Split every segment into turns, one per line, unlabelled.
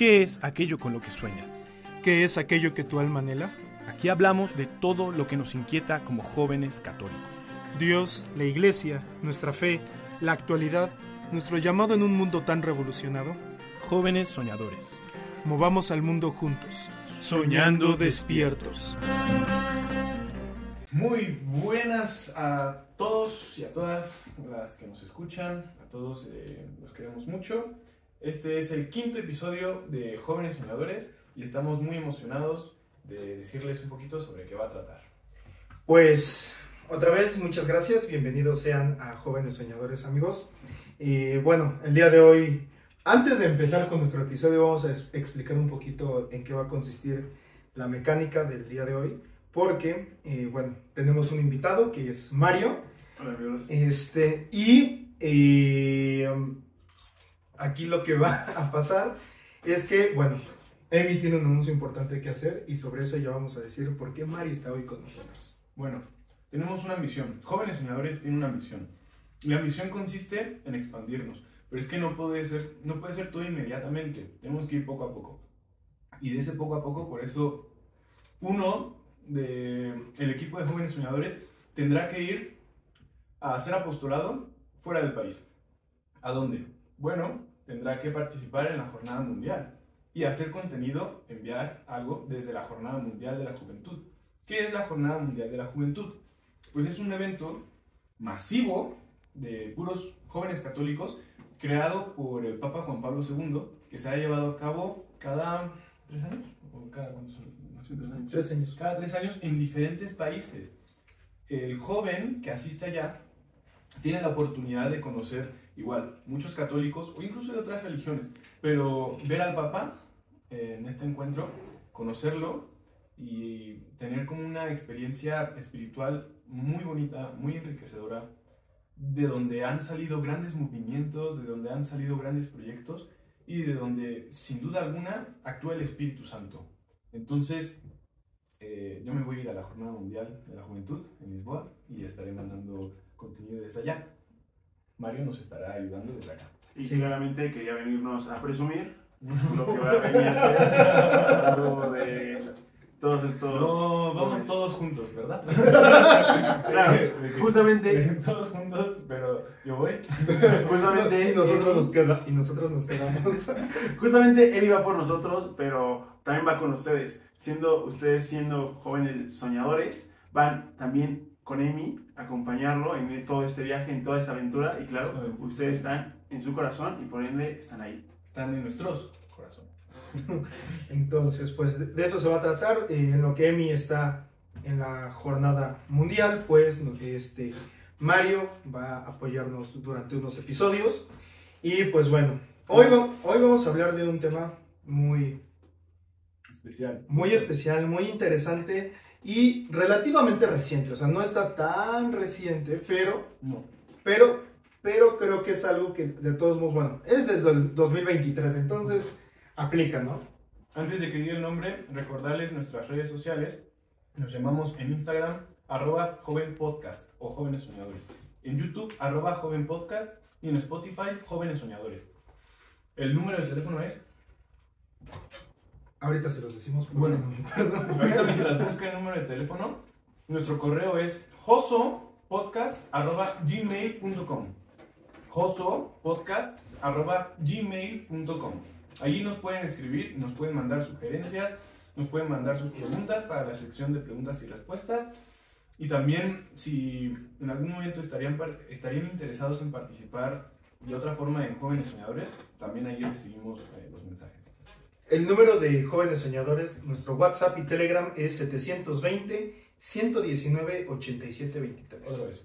¿Qué es aquello con lo que sueñas?
¿Qué es aquello que tu alma anhela?
Aquí hablamos de todo lo que nos inquieta como jóvenes católicos.
Dios, la Iglesia, nuestra fe, la actualidad, nuestro llamado en un mundo tan revolucionado.
Jóvenes soñadores.
Movamos al mundo juntos, soñando despiertos.
Muy buenas a todos y a todas las que nos escuchan, a todos los queremos mucho. Este es el 5º episodio de Jóvenes Soñadores y estamos muy emocionados de decirles un poquito sobre qué va a tratar.
Pues otra vez muchas gracias, bienvenidos sean a Jóvenes Soñadores, amigos. Bueno, el día de hoy, antes de empezar con nuestro episodio, vamos a explicar un poquito en qué va a consistir la mecánica del día de hoy. Porque, bueno, tenemos un invitado que es Mario.
Hola, amigos.
Aquí lo que va a pasar es que, bueno, Emi tiene un anuncio importante que hacer y sobre eso ya vamos a decir por qué Mario está hoy con nosotros.
Bueno, tenemos una misión. Jóvenes Soñadores tienen una misión. La misión consiste en expandirnos, pero es que no puede ser todo inmediatamente. Tenemos que ir poco a poco. Y de ese poco a poco, por eso, el equipo de Jóvenes Soñadores tendrá que ir a hacer apostolado fuera del país. ¿A dónde? Bueno, tendrá que participar en la Jornada Mundial y hacer contenido, enviar algo desde la Jornada Mundial de la Juventud. ¿Qué es la Jornada Mundial de la Juventud? Pues es un evento masivo de puros jóvenes católicos creado por el Papa Juan Pablo II, que se ha llevado a cabo cada 3 años, o cada ¿cuántos son?
3 años.
Cada 3 años en diferentes países. El joven que asiste allá tiene la oportunidad de conocer igual muchos católicos o incluso de otras religiones, pero ver al Papa en este encuentro, conocerlo y tener como una experiencia espiritual muy bonita, muy enriquecedora, de donde han salido grandes movimientos, de donde han salido grandes proyectos y de donde sin duda alguna actúa el Espíritu Santo. Entonces, yo me voy a ir a la Jornada Mundial de la Juventud en Lisboa y estaré mandando contenido desde allá. Mario nos estará ayudando desde acá.
Y sí, claramente quería venirnos a presumir lo que va a venir a hacer a lo largo de todos estos...
No, vamos todos juntos, ¿verdad?
Claro, justamente...
Todos juntos, pero yo voy.
Justamente...
Y nosotros nos quedamos.
Justamente él iba por nosotros, pero también va con ustedes. Ustedes siendo jóvenes soñadores, van también con Emi a acompañarlo en todo este viaje, en toda esta aventura. Y claro, ustedes están en su corazón y por ende están ahí.
Están en nuestros corazones.
Entonces, pues de eso se va a tratar. En lo que Emi está en la jornada mundial, pues Mario va a apoyarnos durante unos episodios. Y pues bueno, hoy vamos a hablar de un tema muy especial, muy interesante y relativamente reciente. O sea, no está tan reciente, pero creo que es algo que de todos modos, bueno, es desde el 2023, entonces aplica, ¿no?
Antes de que diga el nombre, recordarles nuestras redes sociales. Nos llamamos en Instagram @jovenpodcast o Jóvenes Soñadores. En YouTube @jovenpodcast y en Spotify Jóvenes Soñadores. El número de teléfono es...
Ahorita se los decimos.
Bueno, ahorita mientras busca el número de teléfono, nuestro correo es josopodcast@gmail.com. josopodcast@gmail.com. Allí nos pueden escribir, nos pueden mandar sugerencias, nos pueden mandar sus preguntas para la sección de preguntas y respuestas. Y también, si en algún momento estarían interesados en participar de otra forma en Jóvenes Soñadores, también ahí recibimos los mensajes.
El número de Jóvenes Soñadores, nuestro WhatsApp y Telegram es 720-119-8723.
Otra vez.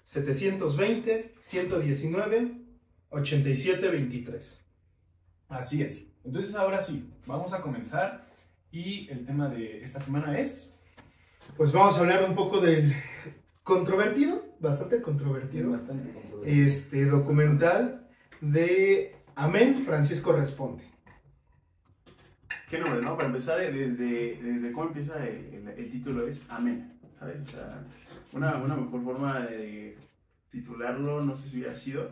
720-119-8723.
Así es. Entonces ahora sí, vamos a comenzar y el tema de esta semana es...
Pues vamos a hablar un poco del bastante controvertido, documental de Amén, Francisco Responde.
Qué nombre, ¿no? Para empezar, desde cómo empieza el título es Amén, ¿sabes? O sea, una mejor forma de titularlo, no sé si hubiera sido,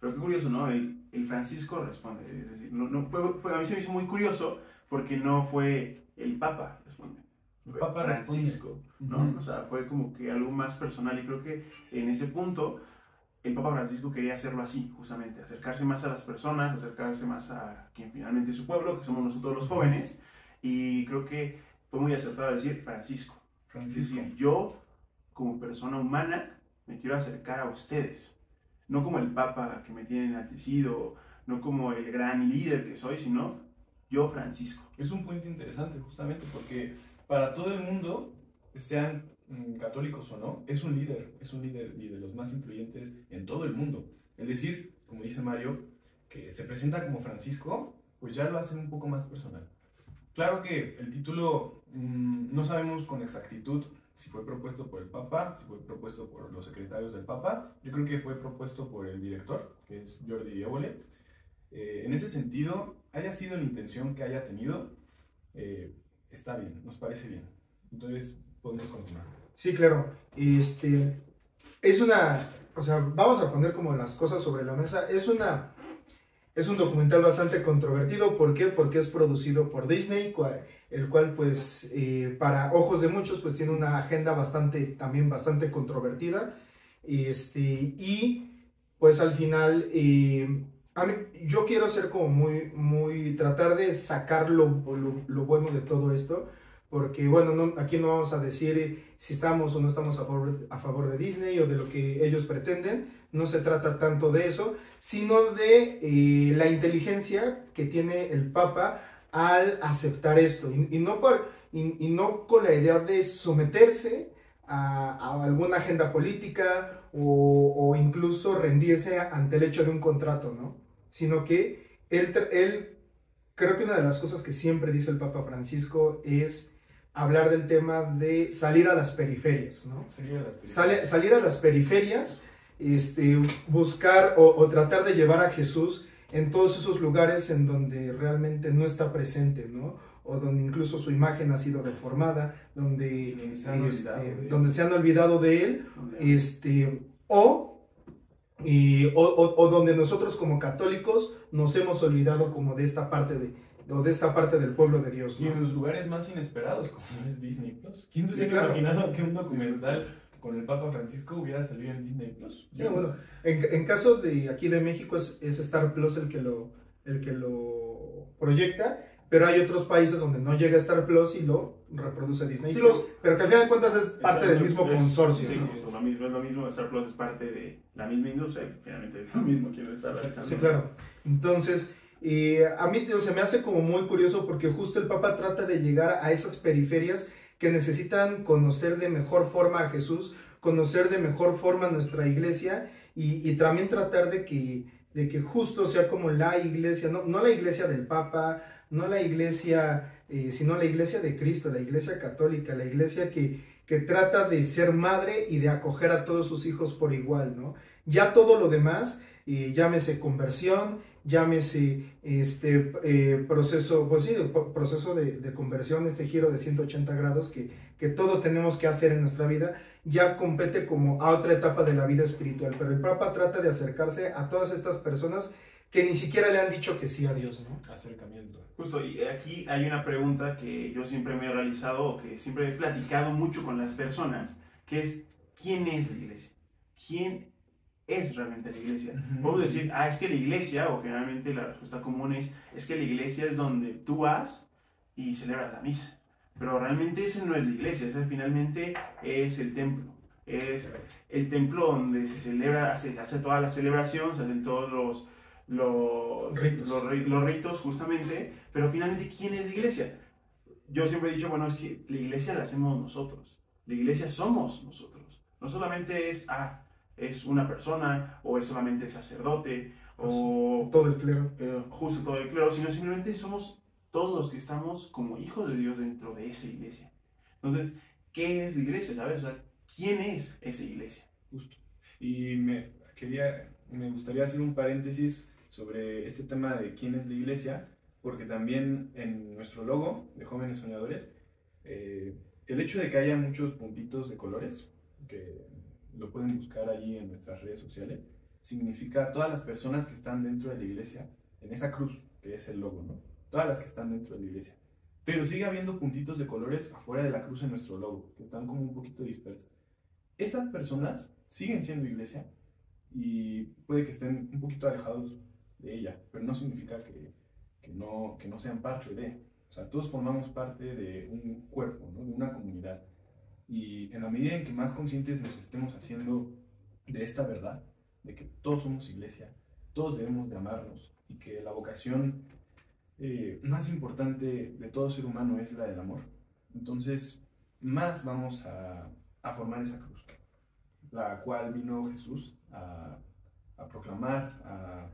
pero qué curioso, ¿no? el Francisco responde. Es decir, a mí se me hizo muy curioso porque no fue el Papa responde.
El Papa
Francisco,
responde.
¿no? O sea, fue como que algo más personal y creo que en ese punto el Papa Francisco quería hacerlo así, justamente, acercarse más a las personas, acercarse más a quien finalmente es su pueblo, que somos nosotros los jóvenes, y creo que fue muy acertado decir Francisco. Es decir, yo como persona humana me quiero acercar a ustedes, no como el Papa que me tiene enaltecido, no como el gran líder que soy, sino yo Francisco.
Es un punto interesante justamente porque para todo el mundo, sean católicos o no, es un líder y de los más influyentes en todo el mundo. Es decir, como dice Mario, que se presenta como Francisco, pues ya lo hacen un poco más personal. Claro que el título no sabemos con exactitud si fue propuesto por el Papa, si fue propuesto por los secretarios del Papa. Yo creo que fue propuesto por el director, que es Jordi Évole. En ese sentido, haya sido la intención que haya tenido, está bien, nos parece bien. Entonces, podemos continuar.
Sí, claro. O sea, vamos a poner como las cosas sobre la mesa. Es un documental bastante controvertido. ¿Por qué? Porque es producido por Disney, el cual, pues, para ojos de muchos, pues tiene una agenda también bastante controvertida. Y, pues, al final, yo quiero ser como tratar de sacar lo bueno de todo esto. Porque, bueno, aquí no vamos a decir si estamos o no estamos a favor de Disney o de lo que ellos pretenden. No se trata tanto de eso, sino de la inteligencia que tiene el Papa al aceptar esto. Y no con la idea de someterse a alguna agenda política o incluso rendirse ante el hecho de un contrato, ¿no? Sino que él creo que una de las cosas que siempre dice el Papa Francisco es hablar del tema de salir a las periferias, ¿no? Salir a las periferias, buscar o tratar de llevar a Jesús en todos esos lugares en donde realmente no está presente, ¿no? O donde incluso su imagen ha sido deformada, donde se han olvidado de él, o donde nosotros como católicos nos hemos olvidado como de esta parte del pueblo de Dios, ¿no?
Y en los lugares más inesperados, como es Disney Plus. ¿Quién se hubiera imaginado que un documental con el Papa Francisco hubiera salido en Disney Plus?
Sí, bueno, en caso de aquí de México es Star Plus el que lo proyecta, pero hay otros países donde no llega Star Plus y lo reproduce Disney Plus, pero que al final de cuentas es parte del mismo consorcio.
Sí,
¿no?
es lo mismo, Star Plus es parte de la misma industria, finalmente es lo mismo quien lo está realizando.
Sí, claro. Entonces, a mí se me hace como muy curioso porque justo el Papa trata de llegar a esas periferias que necesitan conocer de mejor forma a Jesús, conocer de mejor forma nuestra iglesia y también tratar de que justo sea como la iglesia, no la iglesia del Papa, no la iglesia, sino la iglesia de Cristo, la iglesia católica, la iglesia que trata de ser madre y de acoger a todos sus hijos por igual, ¿no? Ya todo lo demás, llámese conversión, llámese proceso, pues sí, proceso de conversión, este giro de 180 grados que todos tenemos que hacer en nuestra vida, ya compete como a otra etapa de la vida espiritual, pero el Papa trata de acercarse a todas estas personas que ni siquiera le han dicho que sí a Dios, ¿no?
Acercamiento.
Justo, y aquí hay una pregunta que yo siempre me he realizado, o que siempre he platicado mucho con las personas, que es, ¿quién es la iglesia? ¿Quién es realmente la iglesia? Podemos decir, es que la iglesia, o generalmente la respuesta común es que la iglesia es donde tú vas y celebras la misa. Pero realmente esa no es la iglesia, esa finalmente es el templo. Es el templo donde se celebra, se hace toda la celebración, se hacen todos los ritos justamente, pero finalmente, ¿quién es la iglesia? Yo siempre he dicho, bueno, es que la iglesia la hacemos nosotros, la iglesia somos nosotros, no solamente es una persona, o es solamente el sacerdote, o
todo el clero,
justo todo el clero, sino simplemente somos todos los que estamos como hijos de Dios dentro de esa iglesia. Entonces, ¿qué es la iglesia? ¿Sabes? O sea, ¿quién es esa iglesia?
Justo. Y me gustaría hacer un paréntesis sobre este tema de quién es la iglesia, porque también en nuestro logo de Jóvenes Soñadores, el hecho de que haya muchos puntitos de colores, que lo pueden buscar allí en nuestras redes sociales, significa todas las personas que están dentro de la iglesia, en esa cruz, que es el logo, ¿no? Todas las que están dentro de la iglesia. Pero sigue habiendo puntitos de colores afuera de la cruz en nuestro logo, que están como un poquito dispersas. Esas personas siguen siendo iglesia y puede que estén un poquito alejados de ella, pero no significa que no sean parte de. O sea, todos formamos parte de un cuerpo, ¿no? De una comunidad. Y en la medida en que más conscientes nos estemos haciendo de esta verdad, de que todos somos iglesia, todos debemos de amarnos y que la vocación más importante de todo ser humano es la del amor, entonces más vamos a formar esa cruz, la cual vino Jesús a proclamar,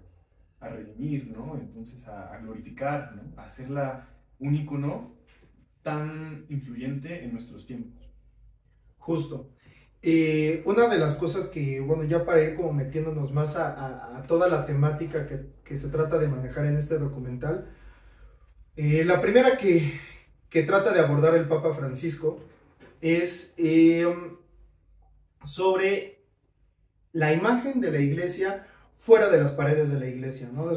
a redimir, ¿no? Entonces a glorificar, ¿no? A hacerla un ícono tan influyente en nuestros tiempos.
Justo. Una de las cosas que, bueno, ya para ir como metiéndonos más a toda la temática que se trata de manejar en este documental, la primera que trata de abordar el Papa Francisco es sobre la imagen de la iglesia fuera de las paredes de la iglesia, ¿no?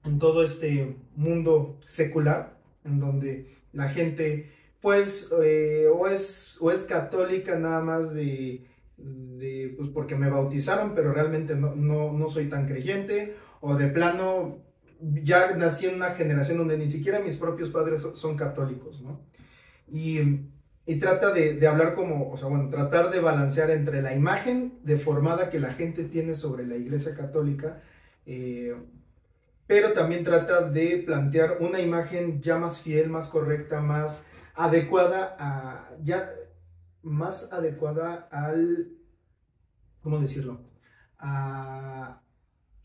En todo este mundo secular, en donde la gente, pues, o es católica nada más pues porque me bautizaron, pero realmente no soy tan creyente, o de plano ya nací en una generación donde ni siquiera mis propios padres son católicos, ¿no? Y trata de hablar como, o sea, bueno, tratar de balancear entre la imagen deformada que la gente tiene sobre la iglesia católica, pero también trata de plantear una imagen ya más fiel, más correcta, más adecuada al, ¿cómo decirlo?
A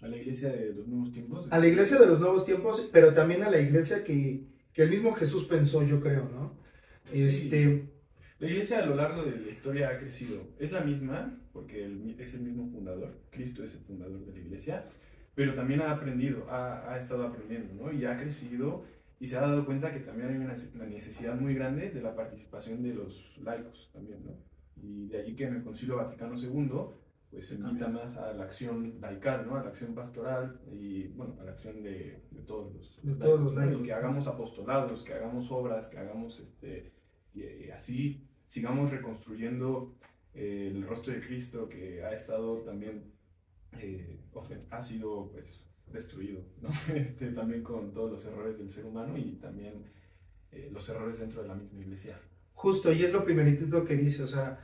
la iglesia de los nuevos tiempos.
A la iglesia de los nuevos tiempos, pero también a la iglesia que el mismo Jesús pensó, yo creo, ¿no?
Sí. La iglesia a lo largo de la historia ha crecido. Es la misma, porque es el mismo fundador. Cristo es el fundador de la iglesia, pero también ha aprendido, ha estado aprendiendo, ¿no? Y ha crecido y se ha dado cuenta que también hay una necesidad muy grande de la participación de los laicos también, ¿no? Y de allí que en el Concilio Vaticano II pues se invita más a la acción laical, ¿no? A la acción pastoral y, bueno, a la acción de todos los laicos, ¿no? Y que hagamos apostolados, que hagamos obras, que hagamos, y así sigamos reconstruyendo el rostro de Cristo que ha estado también, ha sido, pues, destruido, ¿no? También con todos los errores del ser humano y también los errores dentro de la misma iglesia.
Justo, y es lo primeritito que dice, o sea,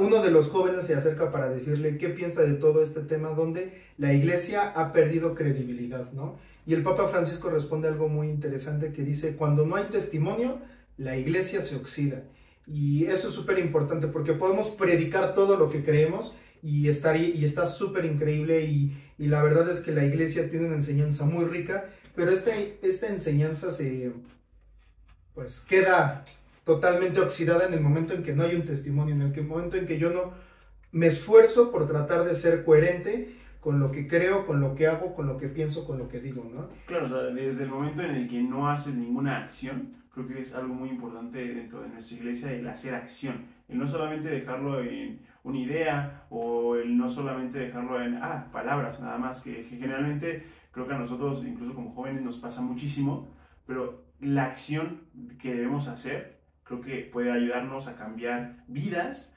uno de los jóvenes se acerca para decirle qué piensa de todo este tema donde la iglesia ha perdido credibilidad, ¿no? Y el Papa Francisco responde algo muy interesante que dice, cuando no hay testimonio, la iglesia se oxida. Y eso es súper importante porque podemos predicar todo lo que creemos y está súper increíble y la verdad es que la iglesia tiene una enseñanza muy rica, pero esta enseñanza pues queda totalmente oxidada en el momento en que no hay un testimonio, en el momento en que yo no me esfuerzo por tratar de ser coherente con lo que creo, con lo que hago, con lo que pienso, con lo que digo, ¿no?
Claro, o sea, desde el momento en el que no haces ninguna acción, creo que es algo muy importante dentro de nuestra iglesia el hacer acción, el no solamente dejarlo en una idea o el no solamente dejarlo en palabras nada más, que generalmente creo que a nosotros, incluso como jóvenes, nos pasa muchísimo, pero la acción que debemos hacer creo que puede ayudarnos a cambiar vidas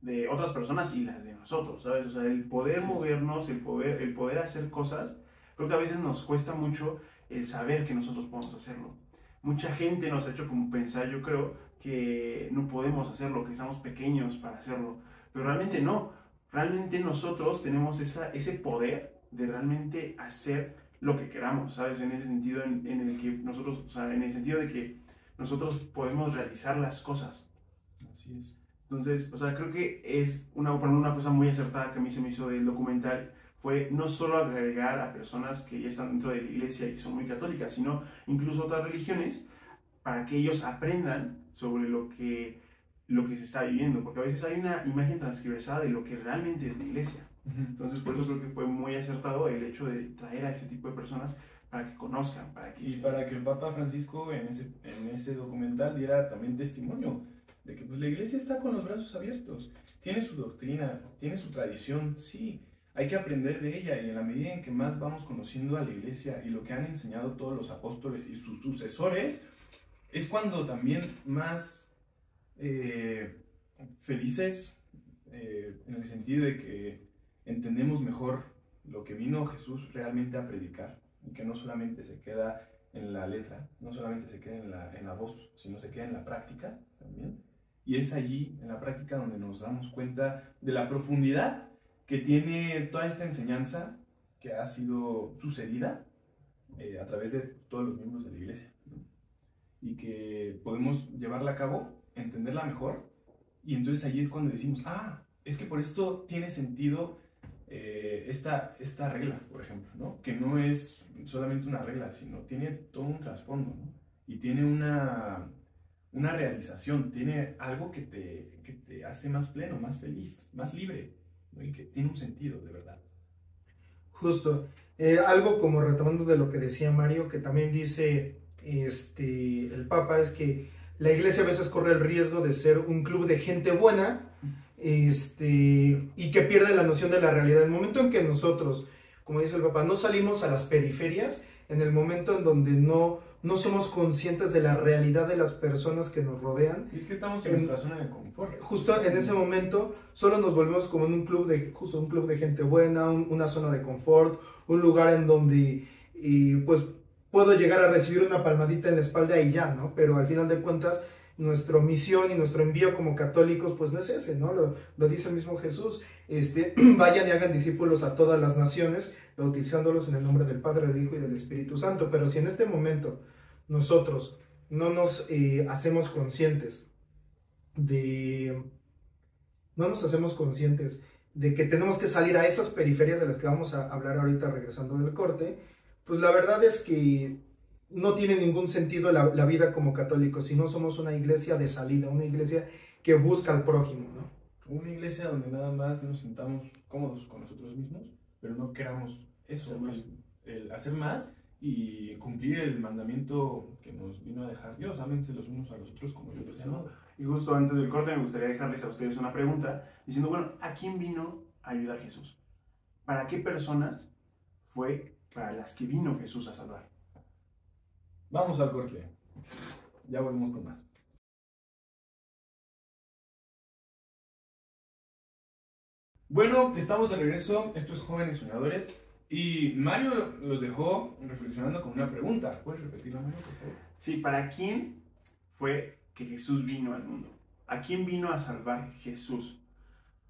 de otras personas y las de nosotros, ¿sabes? O sea, el poder movernos, el poder hacer cosas, creo que a veces nos cuesta mucho el saber que nosotros podemos hacerlo. Mucha gente nos ha hecho como pensar, yo creo, que no podemos hacerlo, que estamos pequeños para hacerlo, pero realmente no. Realmente nosotros tenemos ese poder de realmente hacer lo que queramos, ¿sabes? En ese sentido en el que nosotros, o sea, en el sentido de que nosotros podemos realizar las cosas.
Así es.
Entonces, o sea, creo que es una cosa muy acertada que a mí se me hizo del documental, fue no solo agregar a personas que ya están dentro de la iglesia y que son muy católicas, sino incluso otras religiones, para que ellos aprendan sobre lo que se está viviendo, porque a veces hay una imagen transgiversada de lo que realmente es la iglesia. Entonces, por eso creo que fue muy acertado el hecho de traer a ese tipo de personas para que conozcan, para que
el Papa Francisco en ese documental diera también testimonio de que pues, la iglesia está con los brazos abiertos, tiene su doctrina, tiene su tradición, sí, hay que aprender de ella y en la medida en que más vamos conociendo a la iglesia y lo que han enseñado todos los apóstoles y sus sucesores, es cuando también más felices, en el sentido de que entendemos mejor lo que vino Jesús realmente a predicar y que no solamente se queda en la letra, no solamente se queda en la voz, sino se queda en la práctica también. Y es allí, en la práctica, donde nos damos cuenta de la profundidad que tiene toda esta enseñanza que ha sido sucedida a través de todos los miembros de la iglesia, ¿no? Y que podemos llevarla a cabo, entenderla mejor, y entonces allí es cuando decimos, es que por esto tiene sentido esta regla, por ejemplo, ¿no? Que no es solamente una regla, sino tiene todo un trasfondo, ¿no? Y tiene una realización, tiene algo que te hace más pleno, más feliz, más libre, ¿no? Y que tiene un sentido, de verdad.
Justo. Algo como retomando de lo que decía Mario, que también dice el Papa, es que la iglesia a veces corre el riesgo de ser un club de gente buena, y que pierde la noción de la realidad. El momento en que nosotros, como dice el Papa, no salimos a las periferias, en el momento en donde no somos conscientes de la realidad de las personas que nos rodean.
Y es que estamos en nuestra zona de confort.
Justo en ese momento solo nos volvemos como en un club de gente buena, una zona de confort, un lugar en donde pues puedo llegar a recibir una palmadita en la espalda y ya, ¿no? Pero al final de cuentas nuestra misión y nuestro envío como católicos pues no es ese, ¿no? Lo dice el mismo Jesús, vayan y hagan discípulos a todas las naciones, bautizándolos en el nombre del Padre, del Hijo y del Espíritu Santo. Pero si en este momento nosotros no nos hacemos conscientes de que tenemos que salir a esas periferias de las que vamos a hablar ahorita regresando del corte, pues la verdad es que no tiene ningún sentido la vida como católicos si no somos una iglesia de salida, una iglesia que busca al prójimo, ¿no?
Una iglesia donde nada más nos sentamos cómodos con nosotros mismos, pero no queramos eso, el hacer más y cumplir el mandamiento que nos vino a dejar Dios. Ámense los unos a los otros como yo los he amado.
Y justo antes del corte me gustaría dejarles a ustedes una pregunta, diciendo, bueno, ¿a quién vino a ayudar Jesús? ¿Para qué personas fue para las que vino Jesús a salvar?
Vamos al corte. Ya volvemos con más. Bueno, estamos de regreso. Esto es Jóvenes Soñadores. Y Mario los dejó reflexionando con una pregunta. ¿Puedes repetirla, Mario, por favor?
Sí, ¿para quién fue que Jesús vino al mundo? ¿A quién vino a salvar Jesús?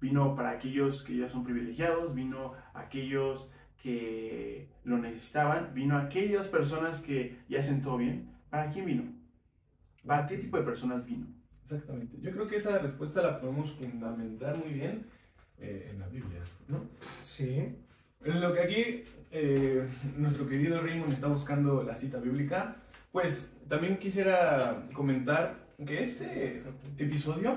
Vino para aquellos que ya son privilegiados, vino a aquellos que lo necesitaban, vino a aquellas personas que ya hacen todo bien. ¿Para quién vino? ¿Para qué tipo de personas vino?
Exactamente. Yo creo que esa respuesta la podemos fundamentar muy bien en la Biblia, ¿no?
Sí.
En lo que aquí nuestro querido Raymond está buscando la cita bíblica, pues también quisiera comentar que este episodio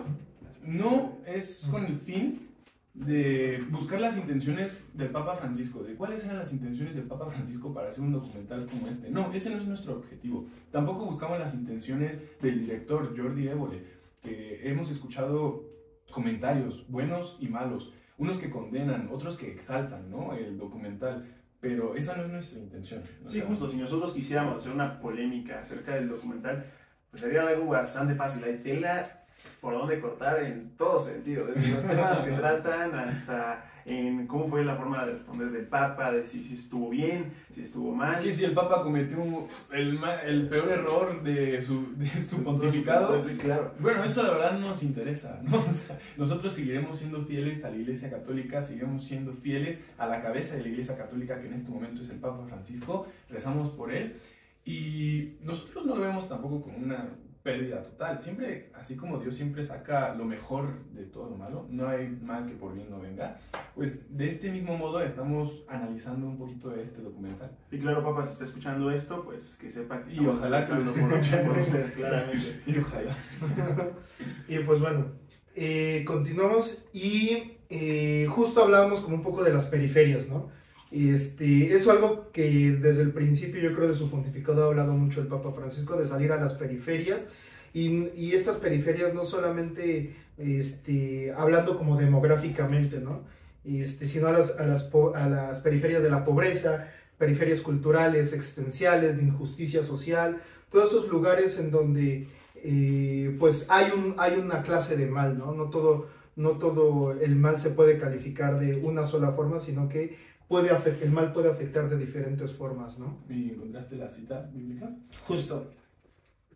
no es con el fin de buscar las intenciones del Papa Francisco, de cuáles eran las intenciones del Papa Francisco para hacer un documental como este. No, ese no es nuestro objetivo. Tampoco buscamos las intenciones del director Jordi Évole, que hemos escuchado comentarios buenos y malos, unos que condenan, otros que exaltan, ¿no?, el documental, pero esa no es nuestra intención, ¿no?
Sí, justo, si nosotros quisiéramos hacer una polémica acerca del documental, pues sería algo bastante fácil. Hay tela por dónde cortar en todo sentido, desde los temas que tratan hasta en cómo fue la forma de responder del Papa, de si estuvo bien, si estuvo mal.
Que si el Papa cometió el peor error de su pontificado.
Sí, claro.
Bueno, eso la verdad no nos interesa, ¿no? O sea, nosotros seguiremos siendo fieles a la Iglesia Católica, seguiremos siendo fieles a la cabeza de la Iglesia Católica, que en este momento es el Papa Francisco. Rezamos por él y nosotros no lo vemos tampoco como una pérdida total. Siempre, así como Dios siempre saca lo mejor de todo lo malo, no hay mal que por bien no venga, pues de este mismo modo estamos analizando un poquito de este documental.
Y claro, Papa, si está escuchando esto, pues que sepa que
y ojalá que lo
escuche por usted, claramente.
Y ojalá.
Y pues bueno, continuamos y justo hablábamos como un poco de las periferias, ¿no? Es algo que desde el principio yo creo de su pontificado ha hablado mucho el Papa Francisco, de salir a las periferias y estas periferias no solamente hablando como demográficamente, ¿no? Sino a las periferias de la pobreza, periferias culturales, existenciales, de injusticia social, todos esos lugares en donde pues hay una clase de mal, ¿no? No todo el mal se puede calificar de una sola forma, sino que el mal puede afectar de diferentes formas, ¿no?
¿Y encontraste la cita bíblica?
Justo.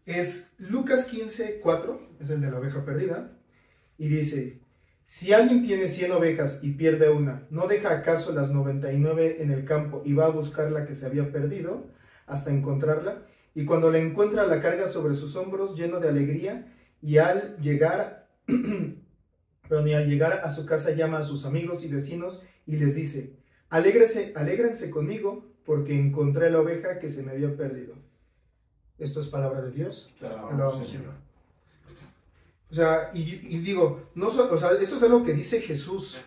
Es Lucas 15:4, es el de la oveja perdida, y dice: si alguien tiene 100 ovejas y pierde una, ¿no deja acaso las 99 en el campo y va a buscar la que se había perdido hasta encontrarla? Y cuando la encuentra, la carga sobre sus hombros lleno de alegría, y al llegar a su casa llama a sus amigos y vecinos y les dice: alégrense conmigo, porque encontré la oveja que se me había perdido. Esto es palabra de Dios. Alabamos, Señor. O sea, y digo, esto es algo que dice Jesús,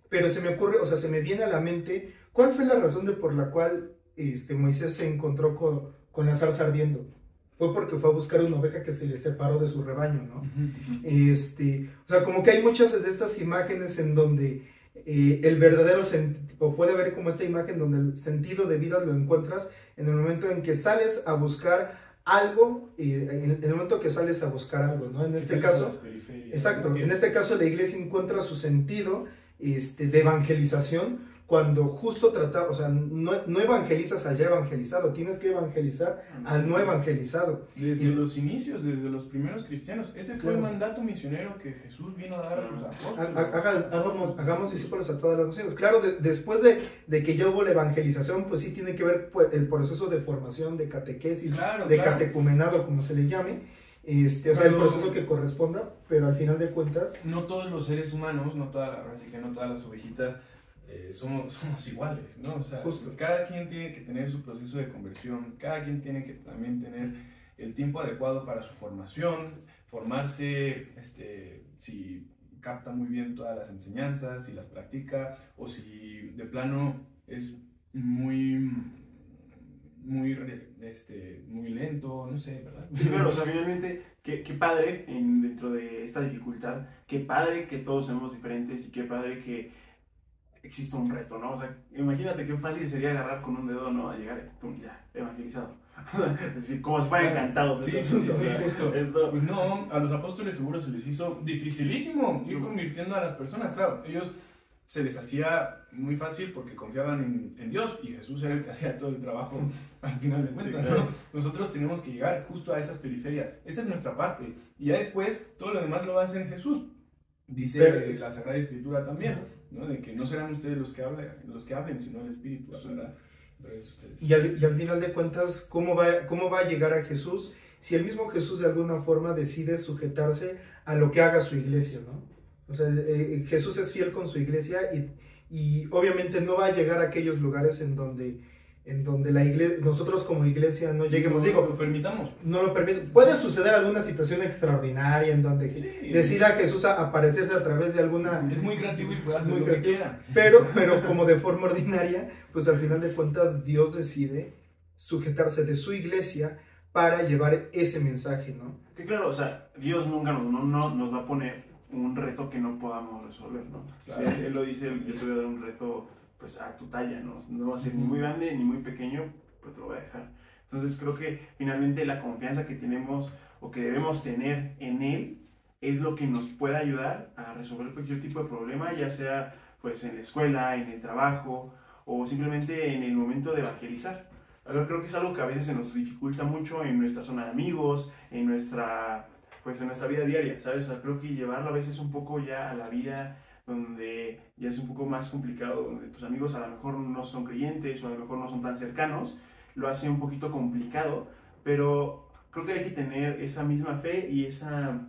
pero se me ocurre, o sea, se me viene a la mente, ¿cuál fue la razón por la cual Moisés se encontró con la zarza ardiendo? Fue porque fue a buscar una oveja que se le separó de su rebaño, ¿no? O sea, como que hay muchas de estas imágenes en donde el verdadero o puede haber como esta imagen donde el sentido de vida lo encuentras en el momento en que sales a buscar algo, en el momento que sales a buscar algo, ¿no? En este caso, exacto, en este caso la iglesia encuentra su sentido de evangelización cuando justo o sea, no evangelizas al ya evangelizado, tienes que evangelizar al no evangelizado.
Desde los inicios, desde los primeros cristianos, ese fue el mandato misionero que Jesús vino a dar a los apóstoles.
Hagamos discípulos a todas las naciones. Claro, después de que ya hubo la evangelización, pues sí tiene que ver el proceso de formación, de catequesis, catecumenado, como se le llame. O sea, el proceso que corresponda, pero al final de cuentas...
No todos los seres humanos, así que no todas las ovejitas somos iguales, ¿no? O sea, justo, cada quien tiene que tener su proceso de conversión, cada quien tiene que también tener el tiempo adecuado para su formación, formarse, si capta muy bien todas las enseñanzas, si las practica, o si de plano es muy lento, no sé, ¿verdad?
Sí, claro, o sea, finalmente, qué padre dentro de esta dificultad, qué padre que todos somos diferentes y qué padre que existe un reto, ¿no? O sea, imagínate qué fácil sería agarrar con un dedo, ¿no? A llegar y ya, evangelizado. Es decir, como si fueran encantados.
Sí,
Esto.
Pues no, a los apóstoles seguro se les hizo dificilísimo ir convirtiendo a las personas. Claro, ellos se les hacía muy fácil porque confiaban en Dios y Jesús era el que hacía todo el trabajo al final de cuentas, sí, claro. ¿No? Nosotros tenemos que llegar justo a esas periferias. Esa es nuestra parte. Y ya después, todo lo demás lo va a hacer Jesús. Dice la Sagrada Escritura también, ¿no? De que no serán ustedes los que hablen, sino el Espíritu hablará a través de ustedes.
Y al final de cuentas, ¿cómo va a llegar a Jesús si el mismo Jesús de alguna forma decide sujetarse a lo que haga su iglesia, ¿no? O sea, Jesús es fiel con su iglesia y obviamente no va a llegar a aquellos lugares en donde la iglesia, nosotros como iglesia no lleguemos,
no lo permitamos.
No lo permite. Puede suceder alguna situación extraordinaria en donde decida Jesús aparecerse a través de alguna...
Es muy creativo y puede hacer lo que quiera.
Pero como de forma ordinaria, pues al final de cuentas Dios decide sujetarse de su iglesia para llevar ese mensaje, ¿no?
Que claro, o sea, Dios nunca nos va a poner un reto que no podamos resolver, ¿no? Claro. Si él lo dice, yo te voy a dar un reto pues a tu talla, no va a ser ni muy grande ni muy pequeño, pues te lo voy a dejar. Entonces creo que finalmente la confianza que tenemos o que debemos tener en Él es lo que nos puede ayudar a resolver cualquier tipo de problema, ya sea pues en la escuela, en el trabajo o simplemente en el momento de evangelizar. Creo que es algo que a veces se nos dificulta mucho en nuestra zona de amigos, en nuestra vida diaria, ¿sabes? O sea, creo que llevarlo a veces un poco ya a la vida donde ya es un poco más complicado, donde tus amigos a lo mejor no son creyentes o a lo mejor no son tan cercanos, lo hace un poquito complicado, pero creo que hay que tener esa misma fe y esa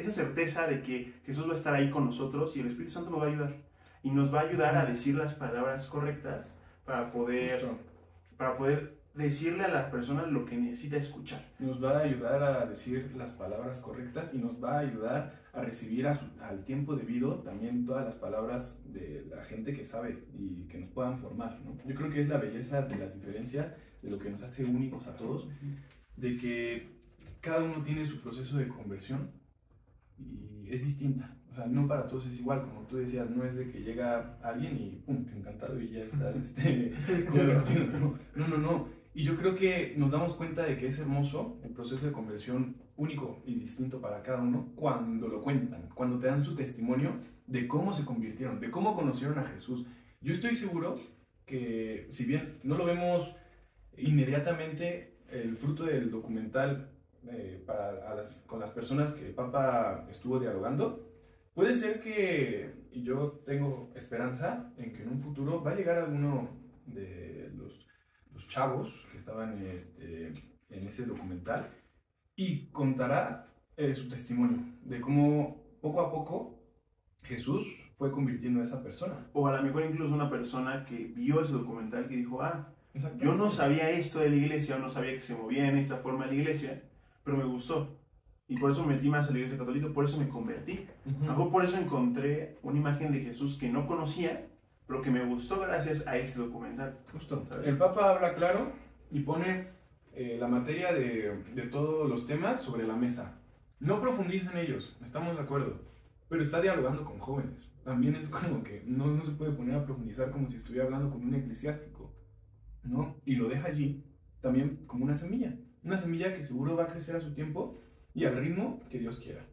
certeza de que Jesús va a estar ahí con nosotros y el Espíritu Santo nos va a ayudar. Y nos va a ayudar a decir las palabras correctas para poder decirle a las personas lo que necesita escuchar.
Nos va a ayudar a decir las palabras correctas y nos va a ayudar a recibir al tiempo debido también todas las palabras de la gente que sabe y que nos puedan formar, ¿no? Yo creo que es la belleza de las diferencias, de lo que nos hace únicos a todos, de que cada uno tiene su proceso de conversión y es distinta. O sea, no para todos es igual, como tú decías, no es de que llega alguien y ¡pum! Encantado y ya estás convertido. No. Y yo creo que nos damos cuenta de que es hermoso el proceso de conversión único y distinto para cada uno cuando lo cuentan, cuando te dan su testimonio de cómo se convirtieron, de cómo conocieron a Jesús. Yo estoy seguro que, si bien no lo vemos inmediatamente, el fruto del documental con las personas que el Papa estuvo dialogando, puede ser que, y yo tengo esperanza en que en un futuro va a llegar alguno de los chavos que estaban en ese documental y contará su testimonio de cómo poco a poco Jesús fue convirtiendo a esa persona.
O a lo mejor incluso una persona que vio ese documental que dijo, yo no sabía esto de la iglesia, no sabía que se movía en esta forma la iglesia, pero me gustó. Y por eso me metí más a la iglesia católica, por eso me convertí. A lo mejor por eso encontré una imagen de Jesús que no conocía, pero que me gustó gracias a este documental.
Justo.
¿Sabes?
El Papa habla claro y pone la materia de todos los temas sobre la mesa. No profundiza en ellos, estamos de acuerdo, pero está dialogando con jóvenes. También es como que no se puede poner a profundizar como si estuviera hablando con un eclesiástico, ¿no? Y lo deja allí también como una semilla que seguro va a crecer a su tiempo y al ritmo que Dios quiera.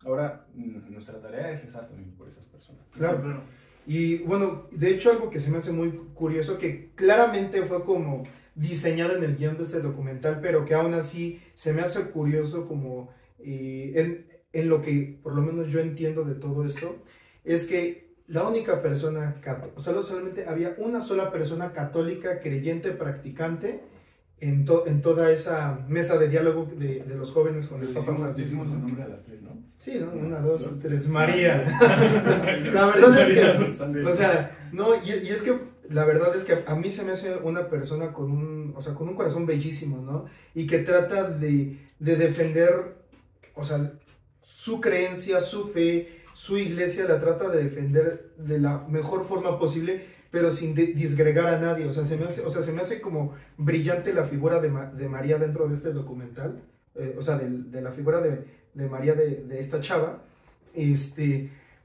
Ahora, nuestra tarea es rezar también por esas personas.
Claro. Y bueno, de hecho algo que se me hace muy curioso, que claramente fue como diseñado en el guión de este documental, pero que aún así se me hace curioso como en lo que por lo menos yo entiendo de todo esto, es que la única persona, solamente había una sola persona católica, creyente, practicante, en toda esa mesa de diálogo de los jóvenes con el Papa Francisco.
Decimos el nombre a las tres, ¿no?
Sí, ¿no? 1, 2, 3, María. La verdad es que, o sea, no, y es que la verdad es que a mí se me hace una persona con un corazón bellísimo, ¿no? Y que trata de defender, o sea, su creencia, su fe, su iglesia, la trata de defender de la mejor forma posible, pero sin disgregar a nadie. O sea, se me hace como brillante la figura de María dentro de este documental, de la figura de María de esta chava,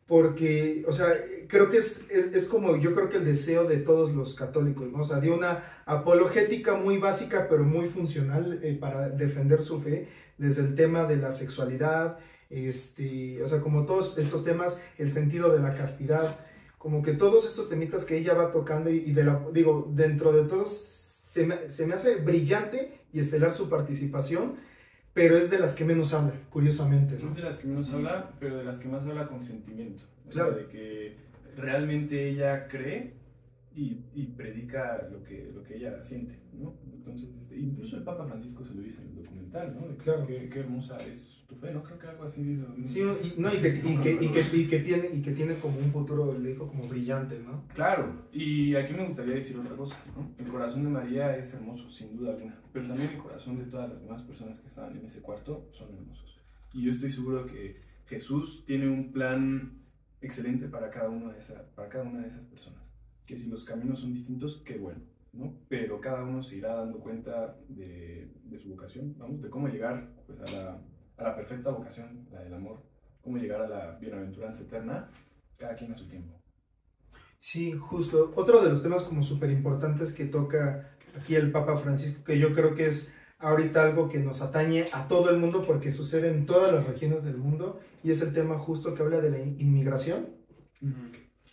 porque, o sea, creo que es como, yo creo que el deseo de todos los católicos, ¿no? O sea, dio una apologética muy básica, pero muy funcional para defender su fe, desde el tema de la sexualidad, o sea, como todos estos temas, el sentido de la castidad, como que todos estos temitas que ella va tocando dentro de todos, se me hace brillante y estelar su participación, pero es de las que menos habla, curiosamente, ¿no?
Es de las que menos habla, pero de las que más habla con sentimiento. O
Claro.
sea, de que realmente ella cree y predica lo que ella siente, ¿no? Entonces, incluso el Papa Francisco se lo dice en el documental, ¿no? De que,
Claro.
qué hermosa es tu fe, ¿no? Creo que algo así dice.
Sí, y que tiene como un futuro, le dijo, como brillante, ¿no?
Claro, y aquí me gustaría decir otra cosa, ¿no? El corazón de María es hermoso, sin duda alguna, pero también el corazón de todas las demás personas que estaban en ese cuarto son hermosos. Y yo estoy seguro que Jesús tiene un plan excelente para cada una de esas personas. Que si los caminos son distintos, qué bueno, ¿no? Pero cada uno se irá dando cuenta de su vocación, vamos, de cómo llegar pues, a la perfecta vocación, la del amor, cómo llegar a la bienaventuranza eterna, cada quien a su tiempo.
Sí, justo. Otro de los temas como súper importantes que toca aquí el Papa Francisco, que yo creo que es ahorita algo que nos atañe a todo el mundo porque sucede en todas las regiones del mundo, y es el tema justo que habla de la inmigración.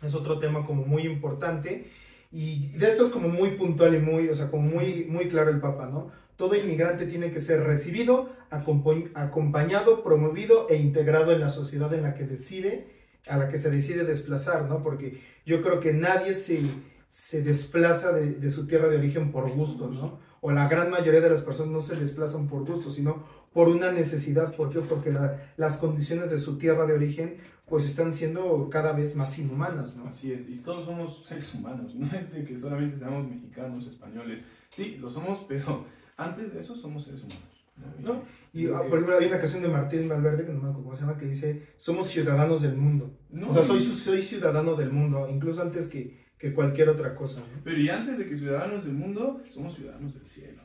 Es otro tema como muy importante, y de esto es como muy puntual y muy, o sea, como muy, muy claro el Papa, ¿no? Todo inmigrante tiene que ser recibido, acompañado, promovido e integrado en la sociedad a la que se decide desplazar, ¿no? Porque yo creo que nadie se desplaza de su tierra de origen por gusto, ¿no? O la gran mayoría de las personas no se desplazan por gusto, sino por una necesidad. ¿Por qué? Porque las condiciones de su tierra de origen pues están siendo cada vez más inhumanas, ¿no?
Así es, y todos somos seres humanos, no es de que solamente seamos mexicanos, españoles, sí, lo somos, pero antes de eso somos seres humanos, ¿no?
Y por ejemplo, hay una canción de Martín Valverde, que no me acuerdo cómo se llama, que dice, somos ciudadanos del mundo.
No,
o sea, soy ciudadano del mundo, incluso antes que cualquier otra cosa, ¿no?
Pero y antes de que ciudadanos del mundo, somos ciudadanos del cielo.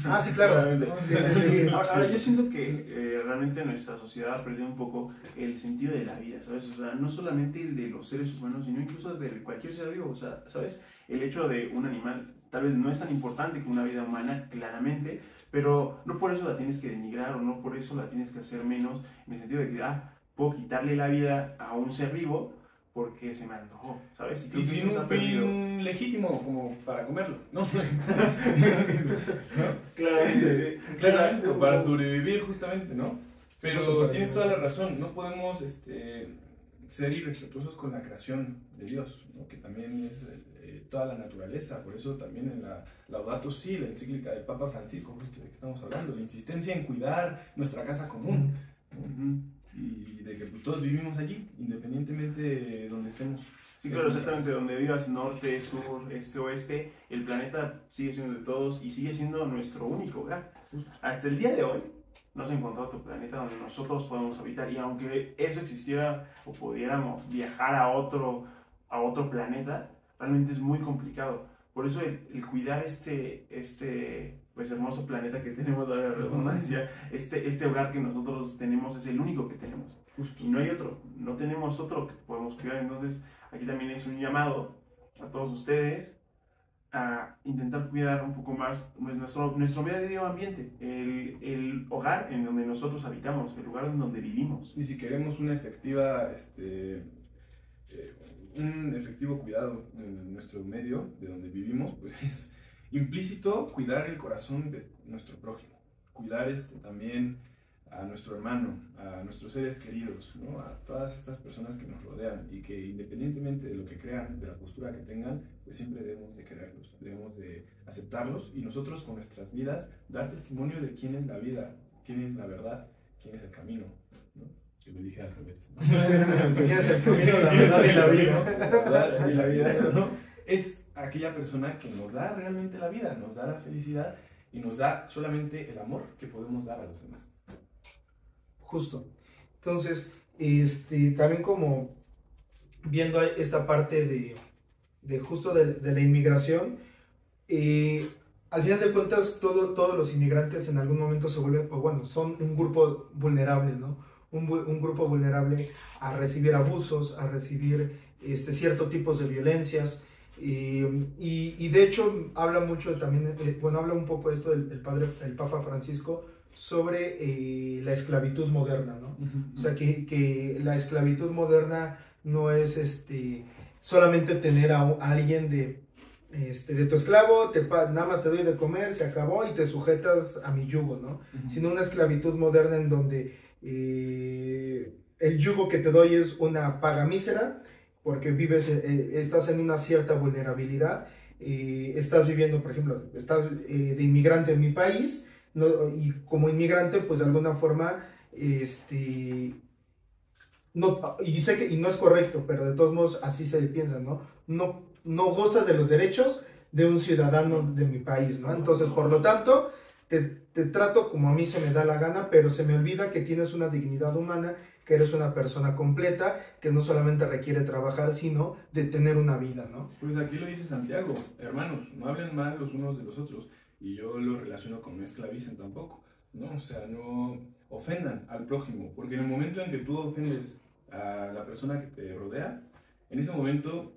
Ah, sí, claro. Sí.
Ahora, yo siento que realmente nuestra sociedad ha perdido un poco el sentido de la vida, ¿sabes? O sea, no solamente el de los seres humanos, sino incluso de cualquier ser vivo, o sea, ¿sabes? El hecho de un animal tal vez no es tan importante como una vida humana, claramente, pero no por eso la tienes que denigrar o no por eso la tienes que hacer menos, en el sentido de que, puedo quitarle la vida a un ser vivo porque se me antojó, ¿sabes?
Y sin un fin legítimo, como para comerlo, ¿no?
Claramente, sí.
Claramente, o para sobrevivir, justamente, ¿no? Pero tienes toda la razón, no podemos ser irrespetuosos con la creación de Dios, ¿no? Que también es toda la naturaleza. Por eso también en la Laudato Si, la encíclica del Papa Francisco, justo de que estamos hablando, la insistencia en cuidar nuestra casa común, ¿no? Y de que pues, todos vivimos allí, independientemente de donde estemos.
Sí, claro, exactamente, donde vivas, norte, sur, este, oeste, el planeta sigue siendo de todos y sigue siendo nuestro único hogar. Hasta el día de hoy no se ha encontrado otro planeta donde nosotros podamos habitar, y aunque eso existiera o pudiéramos viajar a otro planeta, realmente es muy complicado. Por eso el cuidar este pues hermoso planeta que tenemos, la redundancia, este hogar que nosotros tenemos es el único que tenemos. Justo. Y no hay otro, no tenemos otro que podemos cuidar. Entonces aquí también es un llamado a todos ustedes a intentar cuidar un poco más nuestro medio ambiente, el hogar en donde nosotros habitamos, el lugar en donde vivimos.
Y si queremos un efectivo cuidado en nuestro medio, de donde vivimos, pues es implícito cuidar el corazón de nuestro prójimo, cuidar también a nuestro hermano, a nuestros seres queridos, ¿no? A todas estas personas que nos rodean, y que independientemente de lo que crean, de la postura que tengan, pues siempre debemos de quererlos, debemos de aceptarlos, y nosotros con nuestras vidas dar testimonio de quién es la vida, quién es la verdad, quién es el camino, ¿no? Yo lo dije al revés, ¿no?
¿Quién es el camino, la verdad y la vida?
La verdad y la vida, ¿no? Es aquella persona que nos da realmente la vida, nos da la felicidad y nos da solamente el amor que podemos dar a los demás.
Justo. Entonces, también como viendo esta parte de justo de la inmigración, al final de cuentas todos los inmigrantes en algún momento se vuelven, o bueno, son un grupo vulnerable, ¿no? Un grupo vulnerable a recibir abusos, a recibir ciertos tipos de violencias. Y de hecho habla mucho también, habla un poco esto el Papa Francisco sobre la esclavitud moderna, ¿no? O sea, que la esclavitud moderna no es solamente tener a alguien de tu esclavo, nada más te doy de comer, se acabó y te sujetas a mi yugo, ¿no? Sino una esclavitud moderna en donde el yugo que te doy es una paga mísera, porque estás en una cierta vulnerabilidad, estás viviendo, por ejemplo, estás de inmigrante en mi país, ¿no? Y como inmigrante, pues de alguna forma, no, y sé que y no es correcto, pero de todos modos así se piensa, ¿no? No gozas de los derechos de un ciudadano de mi país, ¿no? Entonces, por lo tanto, te trato como a mí se me da la gana, pero se me olvida que tienes una dignidad humana, que eres una persona completa, que no solamente requiere trabajar, sino de tener una vida, ¿no?
Pues aquí lo dice Santiago: hermanos, no hablen mal los unos de los otros. Y yo lo relaciono con no esclavicen tampoco, ¿no? O sea, no ofendan al prójimo, porque en el momento en que tú ofendes a la persona que te rodea, en ese momento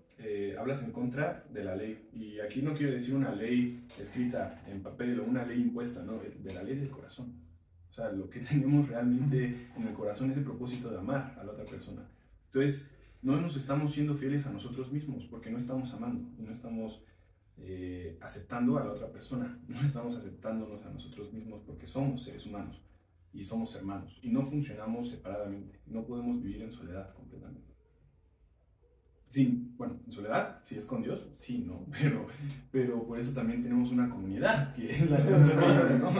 hablas en contra de la ley. Y aquí no quiero decir una ley escrita en papel o una ley impuesta, no, de la ley del corazón. O sea, lo que tenemos realmente en el corazón es el propósito de amar a la otra persona. Entonces, no nos estamos siendo fieles a nosotros mismos, porque no estamos amando y no estamos aceptando a la otra persona, no estamos aceptándonos a nosotros mismos, porque somos seres humanos y somos hermanos y no funcionamos separadamente, no podemos vivir en soledad completamente. Sí, bueno, en soledad, si es con Dios, sí, ¿no? Pero por eso también tenemos una comunidad, que es la de los hermanos, ¿no?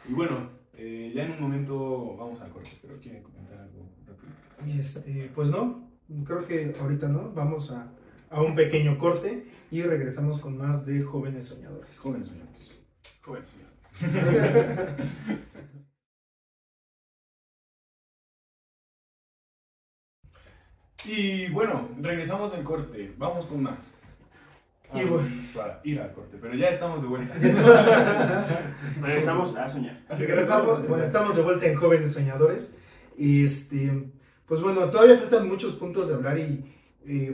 Y bueno, ya en un momento vamos al corte, pero ¿quieren comentar algo rápido?
Pues no, creo que ahorita no, vamos a un pequeño corte y regresamos con más de Jóvenes Soñadores.
Jóvenes Soñadores.
Jóvenes Soñadores.
Y bueno, regresamos al corte, vamos con más.
Y bueno.
Eso es para ir al corte, pero ya estamos de vuelta.
Regresamos a soñar.
Bueno, estamos de vuelta en Jóvenes Soñadores. Y pues bueno, todavía faltan muchos puntos de hablar